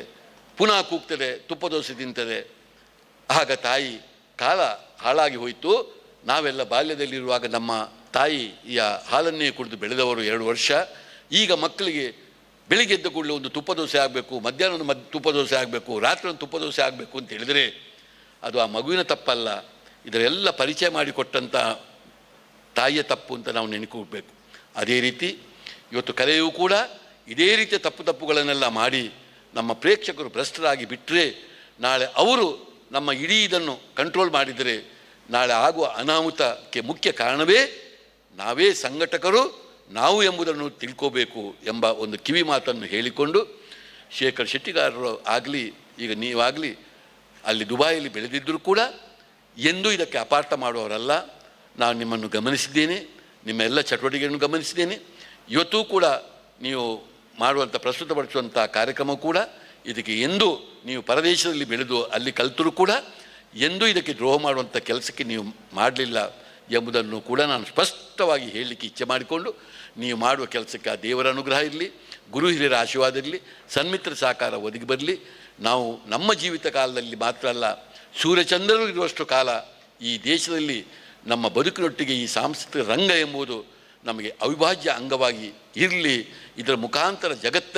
ಪುನಃ ಕೂಗ್ತದೆ, ತುಪ್ಪ ದೋಸೆ ತಿಂತದೆ. ಆಗ ತಾಯಿ ಕಾಲ ಹಾಳಾಗಿ ಹೋಯಿತು. ನಾವೆಲ್ಲ ಬಾಲ್ಯದಲ್ಲಿರುವಾಗ ನಮ್ಮ ತಾಯಿಯ ಹಾಲನ್ನೇ ಕುಡಿದು ಬೆಳೆದವರು 2 ವರ್ಷ. ಈಗ ಮಕ್ಕಳಿಗೆ ಬೆಳಿಗ್ಗೆ ಎದ್ದ ಕೂಡಲೇ ಒಂದು ತುಪ್ಪ ದೋಸೆ ಆಗಬೇಕು, ಮಧ್ಯಾಹ್ನ ತುಪ್ಪ ದೋಸೆ ಆಗಬೇಕು, ರಾತ್ರಿ ಒಂದು ತುಪ್ಪ ದೋಸೆ ಆಗಬೇಕು ಅಂತ ಹೇಳಿದರೆ ಅದು ಆ ಮಗುವಿನ ತಪ್ಪಲ್ಲ, ಇದರೆಲ್ಲ ಪರಿಚಯ ಮಾಡಿಕೊಟ್ಟಂಥ ತಾಯಿಯ ತಪ್ಪು ಅಂತ ನಾವು ನೆನಪಿಡಬೇಕು. ಅದೇ ರೀತಿ ಇವತ್ತು ಕಲೆಯೂ ಕೂಡ ಇದೇ ರೀತಿಯ ತಪ್ಪುಗಳನ್ನೆಲ್ಲ ಮಾಡಿ ನಮ್ಮ ಪ್ರೇಕ್ಷಕರು ಭ್ರಷ್ಟರಾಗಿ ಬಿಟ್ಟರೆ ನಾಳೆ ಅವರು ನಮ್ಮ ಇಡೀ ಇದನ್ನು ಕಂಟ್ರೋಲ್ ಮಾಡಿದರೆ ನಾಳೆ ಆಗುವ ಅನಾಹುತಕ್ಕೆ ಮುಖ್ಯ ಕಾರಣವೇ ನಾವೇ ಸಂಘಟಕರು ನಾವು ಎಂಬುದನ್ನು ತಿಳ್ಕೋಬೇಕು ಎಂಬ ಒಂದು ಕಿವಿ ಮಾತನ್ನು ಹೇಳಿಕೊಂಡು, ಶೇಖರ್ ಶೆಟ್ಟಿಗಾರರು ಆಗಲಿ, ಈಗ ನೀವಾಗಲಿ ಅಲ್ಲಿ ದುಬಾಯಲ್ಲಿ ಬೆಳೆದಿದ್ದರೂ ಕೂಡ ಎಂದೂ ಇದಕ್ಕೆ ಅಪಾರ್ಥ ಮಾಡುವವರಲ್ಲ. ನಾನು ನಿಮ್ಮನ್ನು ಗಮನಿಸಿದ್ದೇನೆ, ನಿಮ್ಮ ಎಲ್ಲ ಚಟುವಟಿಕೆಯನ್ನು ಗಮನಿಸಿದ್ದೇನೆ. ಇವತ್ತೂ ಕೂಡ ನೀವು ಮಾಡುವಂಥ ಪ್ರಸ್ತುತಪಡಿಸುವಂಥ ಕಾರ್ಯಕ್ರಮ ಕೂಡ ಇದಕ್ಕೆ ಎಂದೂ ನೀವು ಪರದೇಶದಲ್ಲಿ ಬೆಳೆದು ಅಲ್ಲಿ ಕಲಿತರೂ ಕೂಡ ಎಂದೂ ಇದಕ್ಕೆ ದ್ರೋಹ ಮಾಡುವಂಥ ಕೆಲಸಕ್ಕೆ ನೀವು ಮಾಡಲಿಲ್ಲ ಎಂಬುದನ್ನು ಕೂಡ ನಾನು ಸ್ಪಷ್ಟವಾಗಿ ಹೇಳಲಿಕ್ಕೆ ಇಚ್ಛೆ ಮಾಡಿಕೊಂಡು, ನೀವು ಮಾಡುವ ಕೆಲಸಕ್ಕೆ ಆ ದೇವರ ಅನುಗ್ರಹ ಇರಲಿ, ಗುರು ಹಿರಿಯರ ಆಶೀರ್ವಾದ ಇರಲಿ, ಸನ್ಮಿತ್ರ ಸಹಕಾರ ಒದಗಿ ಬರಲಿ. ನಾವು ನಮ್ಮ ಜೀವಿತ ಕಾಲದಲ್ಲಿ ಮಾತ್ರ ಅಲ್ಲ, ಸೂರ್ಯಚಂದ್ರರು ಇರುವಷ್ಟು ಕಾಲ ಈ ದೇಶದಲ್ಲಿ ನಮ್ಮ ಬದುಕಿನೊಟ್ಟಿಗೆ ಈ ಸಾಂಸ್ಕೃತಿಕ ರಂಗ ಎಂಬುದು ನಮಗೆ ಅವಿಭಾಜ್ಯ ಅಂಗವಾಗಿ ಇರಲಿ. ಇದರ ಮುಖಾಂತರ ಜಗತ್ತ